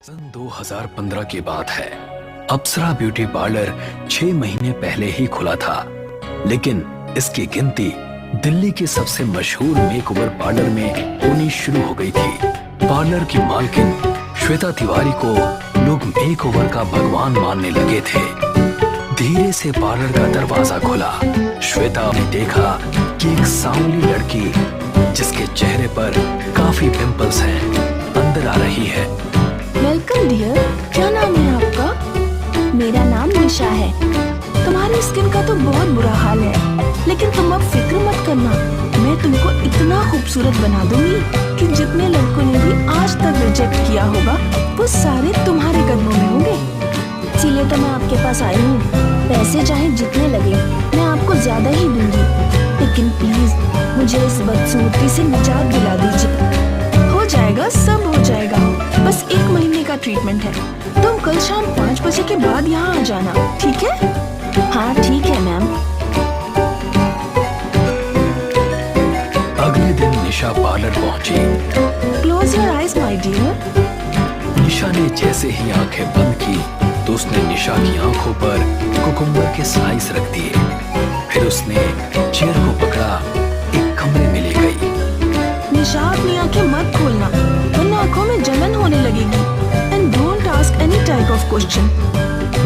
सन 2015 की बात है। अप्सरा ब्यूटी पार्लर 6 महीने पहले ही खुला था, लेकिन इसकी गिनती दिल्ली के सबसे मशहूर मेकओवर पार्लर में होनी शुरू हो गई थी। पार्लर की मालकिन श्वेता तिवारी को लोग मेकओवर का भगवान मानने लगे थे। धीरे से पार्लर का दरवाजा खुला। श्वेता ने देखा कि एक सांवली लड़की जिसके चेहरे पर काफी पिंपल्स हैं, अंदर आ रही है। वेलकम डियर, क्या नाम है आपका? मेरा नाम निशा है। तुम्हारी स्किन का तो बहुत बुरा हाल है, लेकिन तुम अब फिक्र मत करना। मैं तुमको इतना खूबसूरत बना दूंगी कि जितने लड़कों ने भी आज तक रिजेक्ट किया होगा वो सारे तुम्हारे कदमों में होंगे। इसीलिए तो मैं आपके पास आई हूँ। पैसे चाहे जितने लगे मैं आपको ज्यादा ही दूंगी, लेकिन प्लीज मुझे इस बदसूरती से निजात दिला दीजिए। हो जाएगा, सब हो जाएगा। बस 1 महीने का ट्रीटमेंट है। तुम कल शाम 5 बजे के बाद यहाँ आ जाना, ठीक है? हाँ ठीक है मैम। अगले दिन निशा पार्लर पहुंची। Close your eyes my dear. Nisha ने जैसे ही आंखें बंद की तो उसने निशा की आंखों पर कुकुम्बर के स्लाइस रख दिए। फिर उसने चेयर को पकड़ा, एक कमरे में ले गई। निशा, अपनी आंखें मत खोलना, वरना आंखों में जलन होने लगेगी। And don't ask any type of question.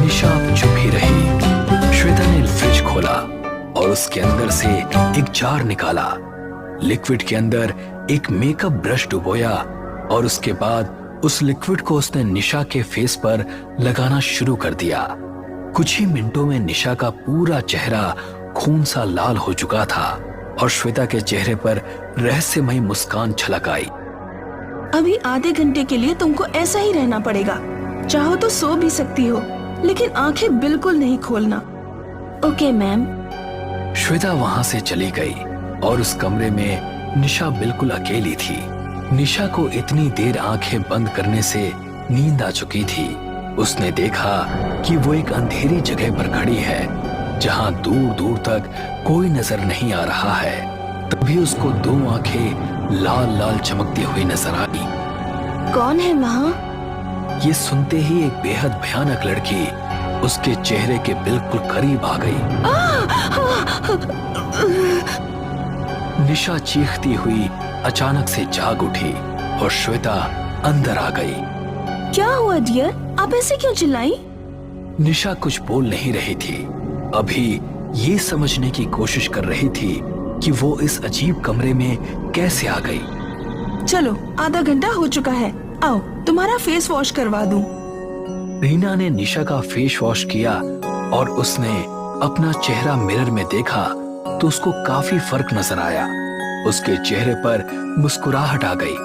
Nisha चुप ही रही। श्वेता ने फ्रिज खोला और उसके अंदर से एक जार निकाला। लिक्विड के अंदर एक मेकअप ब्रश डुबोया और उसके बाद उस लिक्विड को उसने निशा के फेस पर लगाना शुरू कर दिया। कुछ ही मिनटों में निशा का पूरा चेहरा खून सा लाल हो चुका था और श्वेता के चेहरे पर रहस्यमयी मुस्कान छलक आई। अभी आधे घंटे के लिए तुमको ऐसा ही रहना पड़ेगा। चाहो तो सो भी सकती हो, लेकिन आंखें बिल्कुल नहीं खोलना। Okay ma'am. श्वेता वहां से चली गई और उस कमरे में निशा बिल्कुल अकेली थी। निशा को इतनी देर आंखें बंद करने से नींद आ चुकी थी। उसने देखा कि वो एक अंधेरी जगह पर खड़ी है जहां दूर दूर तक कोई नजर नहीं आ रहा है। तभी उसको 2 आंखें लाल लाल चमकती हुई नजर आई। कौन है वहाँ? ये सुनते ही एक बेहद भयानक लड़की उसके चेहरे के बिल्कुल करीब आ गई। निशा चीखती हुई अचानक से जाग उठी और श्वेता अंदर आ गई। क्या हुआ डियर, आप ऐसे क्यों चिल्लाई? निशा कुछ बोल नहीं रही थी। अभी ये समझने की कोशिश कर रही थी कि वो इस अजीब कमरे में कैसे आ गई। चलो, आधा घंटा हो चुका है। आओ, तुम्हारा फेस वॉश करवा दूं। रीना ने निशा का फेस वॉश किया और उसने अपना चेहरा मिरर में देखा तो उसको काफी फर्क नजर आया। उसके चेहरे पर मुस्कुराहट आ गई।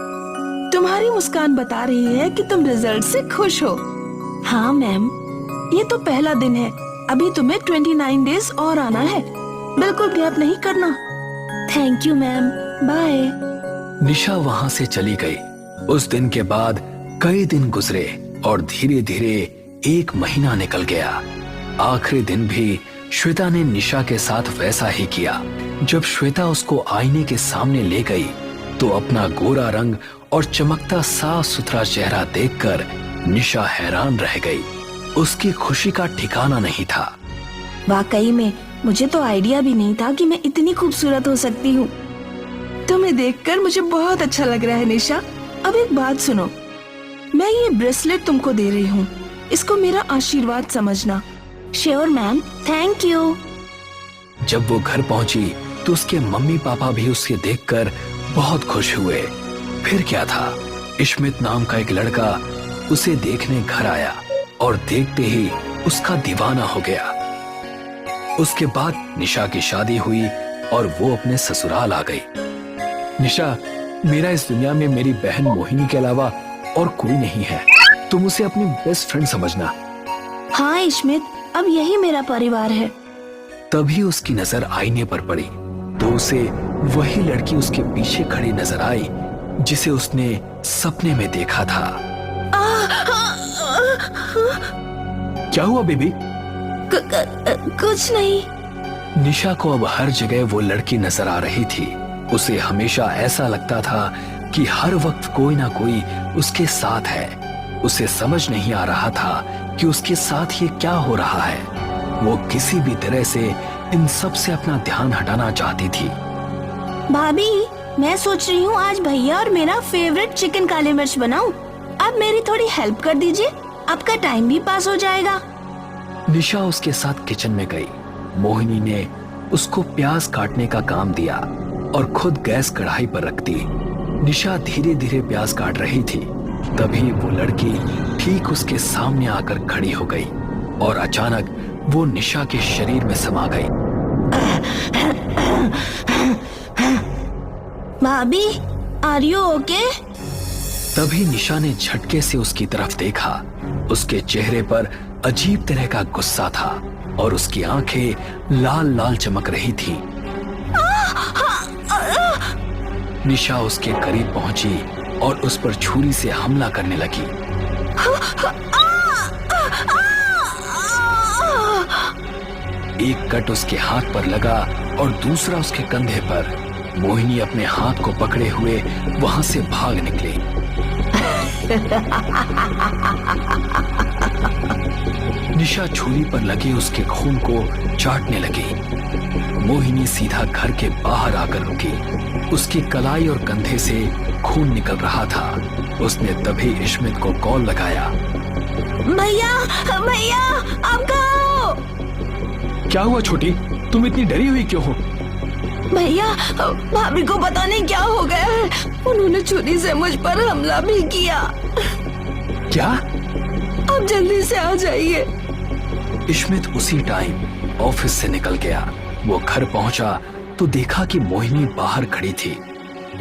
तुम्हारी मुस्कान बता रही है कि तुम रिजल्ट से खुश हो। हाँ मैम, ये तो पहला दिन है। अभी तुम्हें 29 डेज और आना है। बिल्कुल गैप नहीं करना। Thank you ma'am, bye. Nisha वहां से चली गई। उस दिन के बाद कई दिन गुजरे और धीरे धीरे 1 महीना निकल गया। आखिरी दिन भी श्वेता ने निशा के साथ वैसा ही किया। जब श्वेता उसको आईने के सामने ले गई तो अपना गोरा रंग और चमकता साफ सुथरा चेहरा देखकर निशा हैरान रह गई। उसकी खुशी का ठिकाना नहीं था। वाकई में मुझे तो आइडिया भी नहीं था कि मैं इतनी खूबसूरत हो सकती हूँ। तुम्हें देखकर मुझे बहुत अच्छा लग रहा है निशा। अब एक बात सुनो, मैं ये ब्रेसलेट तुमको दे रही हूँ। इसको मेरा आशीर्वाद समझना। Sure ma'am, thank you. जब वो घर पहुंची तो उसके मम्मी पापा भी उसे देखकर बहुत खुश हुए। फिर क्या था, इश्मित नाम का एक लड़का उसे देखने घर आया और देखते ही उसका दीवाना हो गया। उसके बाद निशा की शादी हुई और वो अपने ससुराल आ गई। निशा, मेरा इस दुनिया में मेरी बहन मोहिनी के अलावा और कोई नहीं है। तुम उसे अपनी बेस्ट फ्रेंड समझना। हाँ इश्मित, अब यही मेरा परिवार है। तभी उसकी नजर आईने पर पड़ी तो उसे वही लड़की उसके पीछे खड़ी नजर आई जिसे उसने सपने में देखा था। क्या हुआ बेबी? कुछ नहीं। निशा को अब हर जगह वो लड़की नजर आ रही थी। उसे हमेशा ऐसा लगता था कि हर वक्त कोई ना कोई उसके साथ है। उसे समझ नहीं आ रहा था कि उसके साथ ये क्या हो रहा है। वो किसी भी तरह से इन सब से अपना ध्यान हटाना चाहती थी। भाभी, मैं सोच रही हूँ आज भैया और मेरा फेवरेट चिकन काली मिर्च बनाऊं। आप मेरी थोड़ी हेल्प कर दीजिए, आपका टाइम भी पास हो जाएगा। निशा उसके साथ किचन में गई। मोहिनी ने उसको प्याज काटने का काम दिया और खुद गैस कढ़ाई पर रख दी। निशा धीरे धीरे प्याज काट रही थी। तभी वो लड़की ठीक उसके सामने आकर खड़ी हो गई और अचानक वो निशा के शरीर में समा गई। भाभी, आर यू ओके? तभी निशा ने झटके से उसकी तरफ देखा। उसके चेहरे पर अजीब तरह का गुस्सा था और उसकी आंखें लाल लाल चमक रही थीं। निशा उसके करीब पहुंची और उस पर छुरी से हमला करने लगी। एक कट उसके हाथ पर लगा और दूसरा उसके कंधे पर। मोहिनी अपने हाथ को पकड़े हुए वहां से भाग निकली। निशा छुरी पर लगे उसके खून को चाटने लगी। मोहिनी सीधा घर के बाहर आकर रुकी। उसकी कलाई और कंधे से खून निकल रहा था। उसने तभी इश्मित को कॉल लगाया। भैया, भैया, आप कहाँ हो? क्या हुआ छोटी, तुम इतनी डरी हुई क्यों हो? भैया, भाभी को पता नहीं क्या हो गया है। उन्होंने छुरी से मुझ पर हमला भी किया। क्या? आप जल्दी से आ जाइए। इश्मित उसी टाइम ऑफिस से निकल गया। वो घर पहुंचा तो देखा कि मोहिनी बाहर खड़ी थी।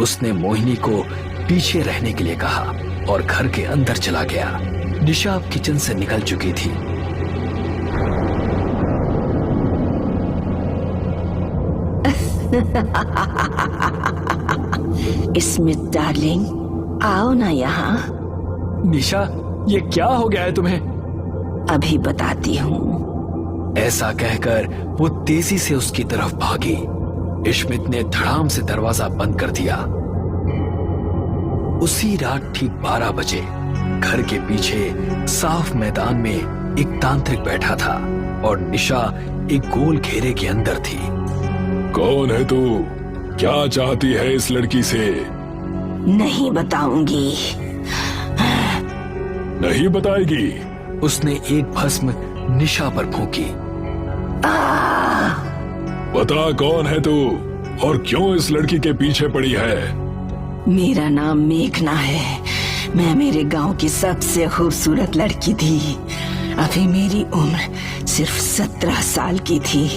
उसने मोहिनी को पीछे रहने के लिए कहा और घर के अंदर चला गया। निशा अब किचन से निकल चुकी थी। इस्मित डार्लिंग, आओ ना यहाँ। निशा, ये क्या हो गया है तुम्हें? अभी बताती हूँ। ऐसा कहकर वो तेजी से उसकी तरफ भागी। इश्मित ने धड़ाम से दरवाजा बंद कर दिया। उसी रात ठीक 12 बजे घर के पीछे साफ मैदान में एक तांत्रिक बैठा था और निशा एक गोल घेरे के अंदर थी। कौन है तू? क्या चाहती है इस लड़की से? नहीं बताऊंगी। नहीं बताएगी? उसने एक भस्म निशा पर फूंकी। बता कौन है तू और क्यों इस लड़की के पीछे पड़ी है? मेरा नाम मेघना है। मैं मेरे गांव की सबसे खूबसूरत लड़की थी। अभी मेरी उम्र सिर्फ 17 साल की थी,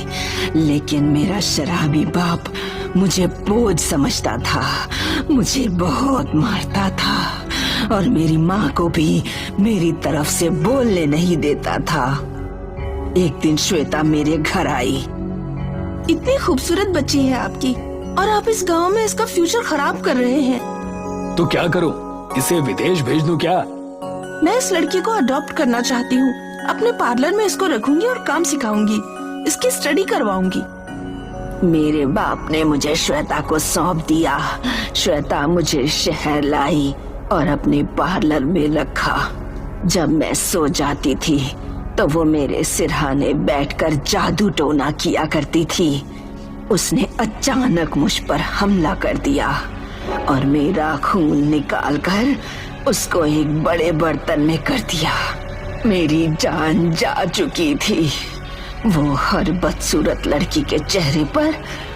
लेकिन मेरा शराबी बाप मुझे बोझ समझता था। मुझे बहुत मारता था और मेरी माँ को भी मेरी तरफ से बोलने नहीं देता था। एक दिन श्वेता मेरे घर आई। इतनी खूबसूरत बच्ची है आपकी और आप इस गांव में इसका फ्यूचर खराब कर रहे हैं। तो क्या करूं? इसे विदेश भेज दूं क्या? मैं इस लड़की को अडॉप्ट करना चाहती हूँ। अपने पार्लर में इसको रखूंगी और काम सिखाऊंगी। इसकी स्टडी करवाऊंगी। मेरे बाप ने मुझे श्वेता को सौंप दिया। श्वेता मुझे शहर लाई और अपने पार्लर में रखा। जब मैं सो जाती थी तो वो मेरे सिरहाने बैठकर जादू टोना किया करती थी। उसने अचानक मुझ पर हमला कर दिया और मेरा खून निकालकर उसको एक बड़े बर्तन में कर दिया। मेरी जान जा चुकी थी। वो हर बदसूरत लड़की के चेहरे पर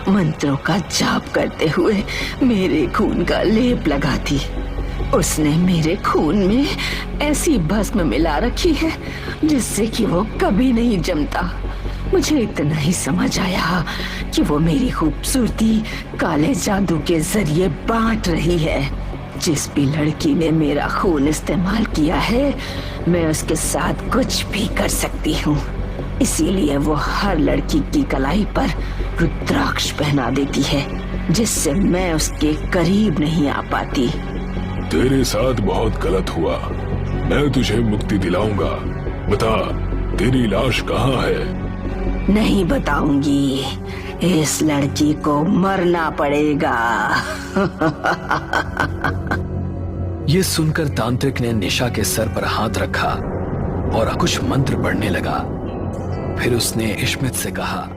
मंत्रों का जाप करते हुए मेरे खून का लेप लगाती। उसने मेरे खून में ऐसी भस्म मिला रखी है जिससे कि वो कभी नहीं जमता। मुझे इतना ही समझ आया कि वो मेरी खूबसूरती काले जादू के जरिए बांट रही है। जिस भी लड़की ने मेरा खून इस्तेमाल किया है, मैं उसके साथ कुछ भी कर सकती हूँ। इसीलिए वो हर लड़की की कलाई पर रुद्राक्ष पहना देती है, जिससे मैं उसके करीब नहीं आ पाती। तेरे साथ बहुत गलत हुआ। मैं तुझे मुक्ति दिलाऊंगा। बता, तेरी लाश कहाँ है? नहीं बताऊंगी। इस लड़की को मरना पड़ेगा। ये सुनकर तांत्रिक ने निशा के सर पर हाथ रखा और कुछ मंत्र पढ़ने लगा। फिर उसने इश्मित से कहा,